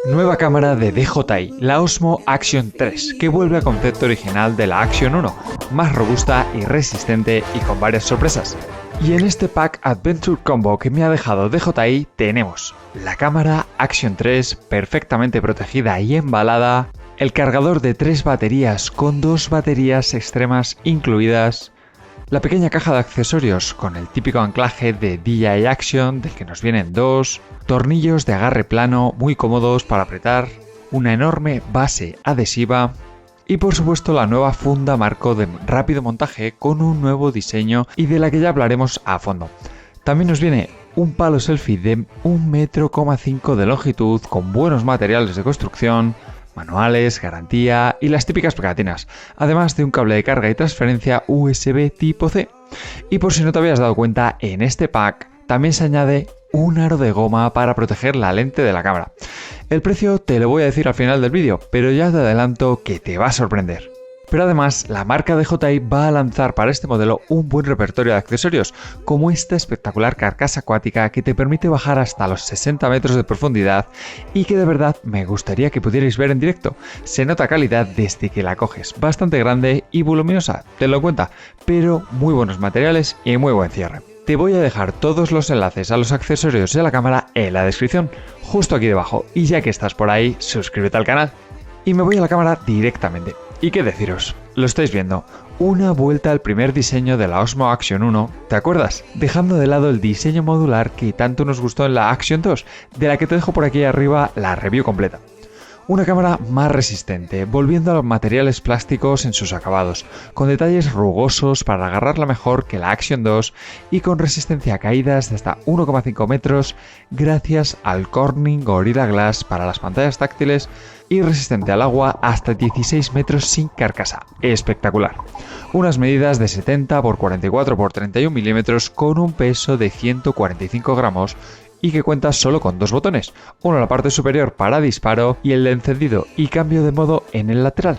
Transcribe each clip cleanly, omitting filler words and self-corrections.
Nueva cámara de DJI, la Osmo Action 3, que vuelve al concepto original de la Action 1, más robusta y resistente y con varias sorpresas. Y en este pack Adventure Combo que me ha dejado DJI tenemos la cámara Action 3 perfectamente protegida y embalada, el cargador de 3 baterías con 2 baterías extremas incluidas, la pequeña caja de accesorios con el típico anclaje de DJI Action del que nos vienen 2, tornillos de agarre plano muy cómodos para apretar, una enorme base adhesiva y por supuesto la nueva funda marco de rápido montaje con un nuevo diseño y de la que ya hablaremos a fondo. También nos viene un palo selfie de 1,5 m de longitud con buenos materiales de construcción, manuales, garantía y las típicas pegatinas, además de un cable de carga y transferencia USB tipo C. Y por si no te habías dado cuenta, en este pack también se añade un aro de goma para proteger la lente de la cámara. El precio te lo voy a decir al final del vídeo, pero ya te adelanto que te va a sorprender. Pero además, la marca DJI va a lanzar para este modelo un buen repertorio de accesorios, como esta espectacular carcasa acuática que te permite bajar hasta los 60 metros de profundidad y que de verdad me gustaría que pudierais ver en directo. Se nota calidad desde que la coges, bastante grande y voluminosa, te lo cuenta, pero muy buenos materiales y muy buen cierre. Te voy a dejar todos los enlaces a los accesorios de la cámara en la descripción, justo aquí debajo, y ya que estás por ahí, suscríbete al canal. Y me voy a la cámara directamente. ¿Y qué deciros? Lo estáis viendo. Una vuelta al primer diseño de la Osmo Action 1, ¿te acuerdas? Dejando de lado el diseño modular que tanto nos gustó en la Action 2, de la que te dejo por aquí arriba la review completa. Una cámara más resistente, volviendo a los materiales plásticos en sus acabados, con detalles rugosos para agarrarla mejor que la Action 2 y con resistencia a caídas de hasta 1,5 metros gracias al Corning Gorilla Glass para las pantallas táctiles y resistente al agua hasta 16 metros sin carcasa. Espectacular. Unas medidas de 70 x 44 x 31 milímetros con un peso de 145 gramos y que cuenta solo con 2 botones, uno en la parte superior para disparo y el de encendido y cambio de modo en el lateral,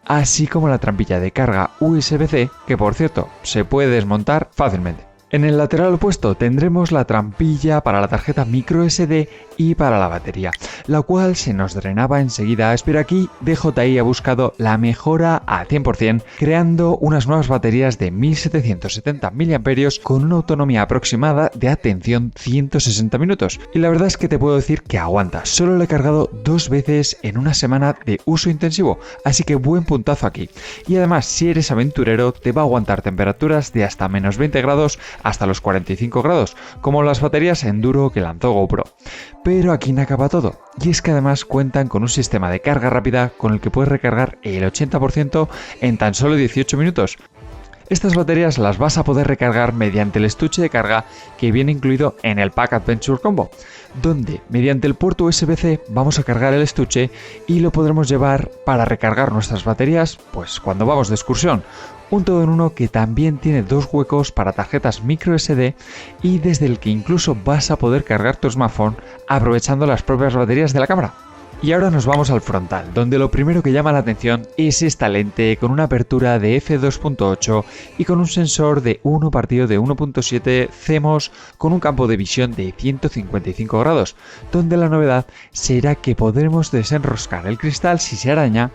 así como la trampilla de carga USB-C que por cierto se puede desmontar fácilmente. En el lateral opuesto tendremos la trampilla para la tarjeta microSD y para la batería, la cual se nos drenaba enseguida, pero aquí DJI ha buscado la mejora al 100%, creando unas nuevas baterías de 1770 mAh con una autonomía aproximada de, atención, 160 minutos. Y la verdad es que te puedo decir que aguanta, solo lo he cargado 2 veces en una semana de uso intensivo, así que buen puntazo aquí. Y además, si eres aventurero, te va a aguantar temperaturas de hasta menos 20 grados hasta los 45 grados, como las baterías Enduro que lanzó GoPro. Pero aquí no acaba todo, y es que además cuentan con un sistema de carga rápida con el que puedes recargar el 80% en tan solo 18 minutos. Estas baterías las vas a poder recargar mediante el estuche de carga que viene incluido en el pack Adventure Combo, donde mediante el puerto USB-C vamos a cargar el estuche y lo podremos llevar para recargar nuestras baterías pues cuando vamos de excursión. Un todo en uno que también tiene 2 huecos para tarjetas microSD y desde el que incluso vas a poder cargar tu smartphone aprovechando las propias baterías de la cámara. Y ahora nos vamos al frontal, donde lo primero que llama la atención es esta lente con una apertura de f2.8 y con un sensor de 1/1.7 CMOS con un campo de visión de 155 grados, donde la novedad será que podremos desenroscar el cristal si se araña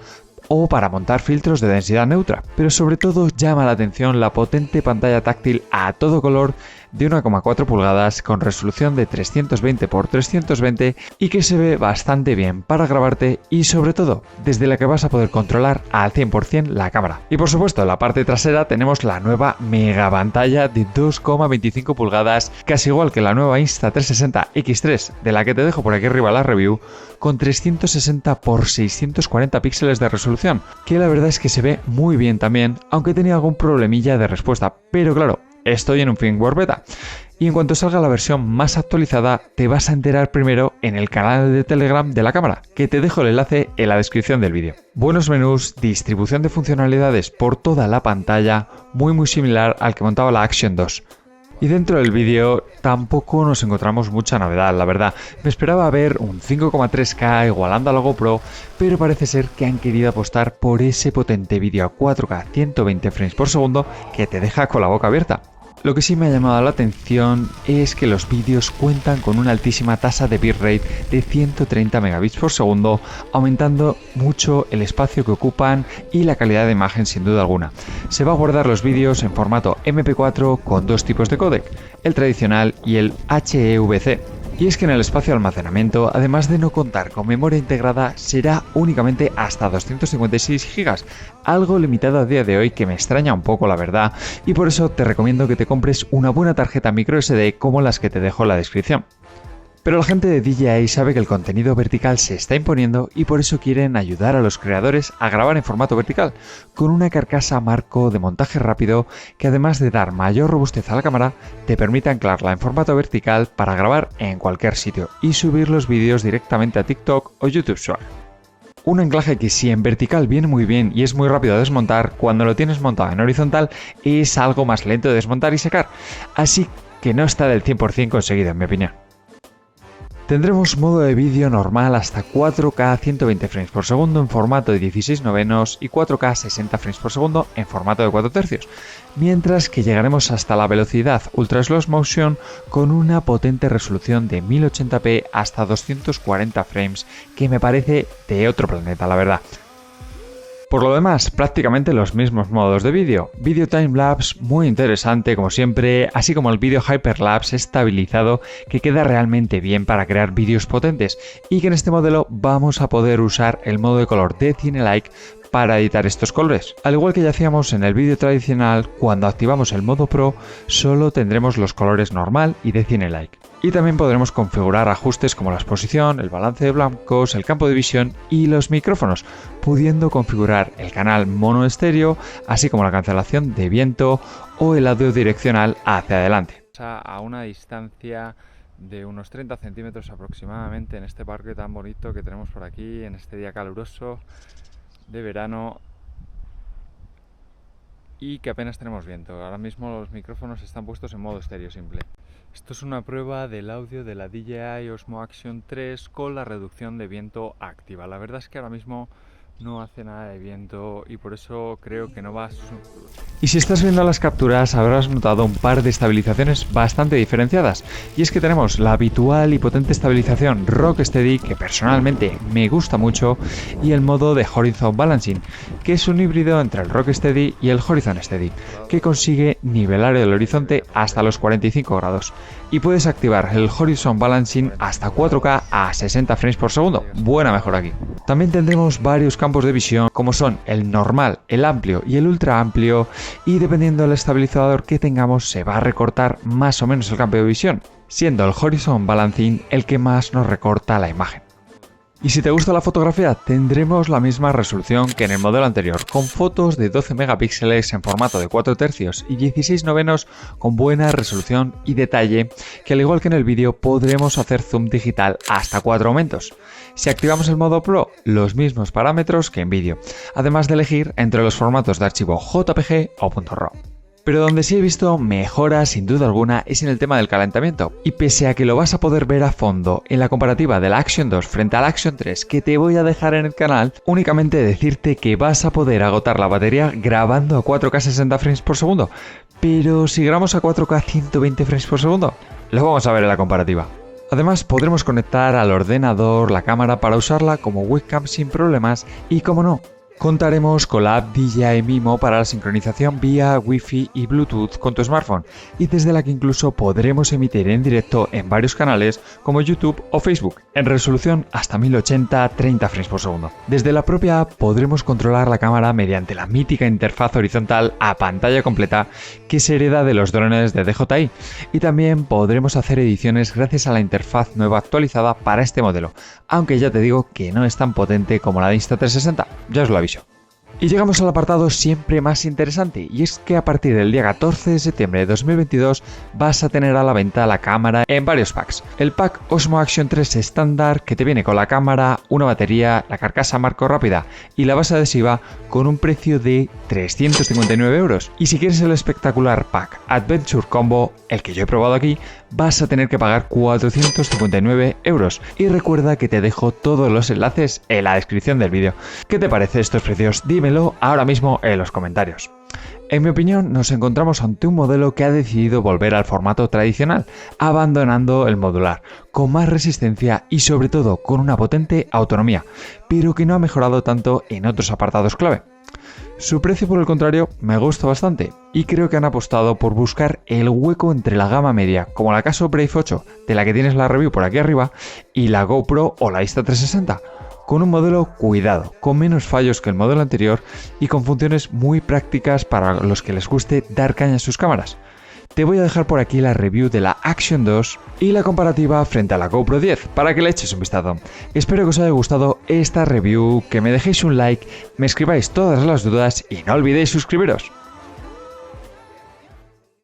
o para montar filtros de densidad neutra, pero sobre todo llama la atención la potente pantalla táctil a todo color de 1,4 pulgadas con resolución de 320 x 320 y que se ve bastante bien para grabarte y sobre todo desde la que vas a poder controlar al 100% la cámara. Y por supuesto en la parte trasera tenemos la nueva mega pantalla de 2,25 pulgadas, casi igual que la nueva Insta360 X3 de la que te dejo por aquí arriba la review, con 360 x 640 píxeles de resolución, que la verdad es que se ve muy bien también, aunque tenía algún problemilla de respuesta, pero claro, estoy en un firmware beta. Y en cuanto salga la versión más actualizada, te vas a enterar primero en el canal de Telegram de la cámara, que te dejo el enlace en la descripción del vídeo. Buenos menús, distribución de funcionalidades por toda la pantalla, muy similar al que montaba la Action 2. Y dentro del vídeo tampoco nos encontramos mucha novedad, la verdad. Me esperaba ver un 5,3K igualando a la GoPro, pero parece ser que han querido apostar por ese potente vídeo a 4K 120 frames por segundo que te deja con la boca abierta. Lo que sí me ha llamado la atención es que los vídeos cuentan con una altísima tasa de bitrate de 130 megabits por segundo, aumentando mucho el espacio que ocupan y la calidad de imagen sin duda alguna. Se va a guardar los vídeos en formato MP4 con dos tipos de códec, el tradicional y el HEVC. Y es que en el espacio de almacenamiento, además de no contar con memoria integrada, será únicamente hasta 256 GB, algo limitado a día de hoy que me extraña un poco la verdad, y por eso te recomiendo que te compres una buena tarjeta microSD como las que te dejo en la descripción. Pero la gente de DJI sabe que el contenido vertical se está imponiendo y por eso quieren ayudar a los creadores a grabar en formato vertical, con una carcasa marco de montaje rápido que además de dar mayor robustez a la cámara, te permite anclarla en formato vertical para grabar en cualquier sitio y subir los vídeos directamente a TikTok o YouTube Short. Un anclaje que si en vertical viene muy bien y es muy rápido de desmontar, cuando lo tienes montado en horizontal es algo más lento de desmontar y sacar, así que no está del 100% conseguido en mi opinión. Tendremos modo de vídeo normal hasta 4K 120 frames por segundo en formato de 16 novenos y 4K 60 frames por segundo en formato de 4 tercios, mientras que llegaremos hasta la velocidad Ultra Slow Motion con una potente resolución de 1080p hasta 240 frames, que me parece de otro planeta, la verdad. Por lo demás, prácticamente los mismos modos de vídeo. Vídeo timelapse muy interesante como siempre, así como el vídeo hyperlapse estabilizado que queda realmente bien para crear vídeos potentes y que en este modelo vamos a poder usar el modo de color de Cine-like para editar estos colores. Al igual que ya hacíamos en el vídeo tradicional, cuando activamos el modo Pro solo tendremos los colores normal y de Cine-like. Y también podremos configurar ajustes como la exposición, el balance de blancos, el campo de visión y los micrófonos, pudiendo configurar el canal mono estéreo, así como la cancelación de viento o el audio direccional hacia adelante. A una distancia de unos 30 centímetros aproximadamente en este parque tan bonito que tenemos por aquí en este día caluroso de verano y que apenas tenemos viento. Ahora mismo los micrófonos están puestos en modo estéreo simple. Esto es una prueba del audio de la DJI Osmo Action 3 con la reducción de viento activa. La verdad es que ahora mismo no hace nada de viento y por eso creo que no va a... Y si estás viendo las capturas habrás notado un par de estabilizaciones bastante diferenciadas, y es que tenemos la habitual y potente estabilización Rocksteady, que personalmente me gusta mucho, y el modo de Horizon Balancing, que es un híbrido entre el Rocksteady y el Horizon Steady, que consigue nivelar el horizonte hasta los 45 grados. Y puedes activar el Horizon Balancing hasta 4K a 60 frames por segundo, buena mejora aquí. También tendremos varios campos de visión como son el normal, el amplio y el ultra amplio, y dependiendo del estabilizador que tengamos se va a recortar más o menos el campo de visión, siendo el Horizon Balancing el que más nos recorta la imagen. Y si te gusta la fotografía, tendremos la misma resolución que en el modelo anterior, con fotos de 12 megapíxeles en formato de 4 tercios y 16 novenos con buena resolución y detalle, que al igual que en el vídeo podremos hacer zoom digital hasta 4 aumentos. Si activamos el modo Pro, los mismos parámetros que en vídeo, además de elegir entre los formatos de archivo JPG o .RAW. Pero donde sí he visto mejoras sin duda alguna es en el tema del calentamiento, y pese a que lo vas a poder ver a fondo en la comparativa de la Action 2 frente a la Action 3 que te voy a dejar en el canal, únicamente decirte que vas a poder agotar la batería grabando a 4K 60 frames por segundo, pero si grabamos a 4K 120 frames por segundo, lo vamos a ver en la comparativa. Además podremos conectar al ordenador la cámara para usarla como webcam sin problemas y, como no, contaremos con la app DJI Mimo para la sincronización vía Wi-Fi y Bluetooth con tu smartphone, y desde la que incluso podremos emitir en directo en varios canales como YouTube o Facebook, en resolución hasta 1080 30 frames por segundo. Desde la propia app podremos controlar la cámara mediante la mítica interfaz horizontal a pantalla completa que se hereda de los drones de DJI, y también podremos hacer ediciones gracias a la interfaz nueva actualizada para este modelo, aunque ya te digo que no es tan potente como la de Insta360, ya os lo aviso. Y llegamos al apartado siempre más interesante, y es que a partir del día 14 de septiembre de 2022 vas a tener a la venta la cámara en varios packs. El pack Osmo Action 3 estándar, que te viene con la cámara, una batería, la carcasa marco rápida y la base adhesiva, con un precio de 359 €. Y si quieres el espectacular pack Adventure Combo, el que yo he probado aquí, vas a tener que pagar 459 €. Y recuerda que te dejo todos los enlaces en la descripción del vídeo. ¿Qué te parece estos precios? Dímelo ahora mismo en los comentarios. En mi opinión, nos encontramos ante un modelo que ha decidido volver al formato tradicional, abandonando el modular, con más resistencia y sobre todo con una potente autonomía, pero que no ha mejorado tanto en otros apartados clave. Su precio, por el contrario, me gusta bastante y creo que han apostado por buscar el hueco entre la gama media, como la Casio Brave 8, de la que tienes la review por aquí arriba, y la GoPro o la Insta360, con un modelo cuidado, con menos fallos que el modelo anterior y con funciones muy prácticas para los que les guste dar caña a sus cámaras. Te voy a dejar por aquí la review de la Action 2 y la comparativa frente a la GoPro 10 para que le eches un vistazo. Espero que os haya gustado esta review, que me dejéis un like, me escribáis todas las dudas y no olvidéis suscribiros.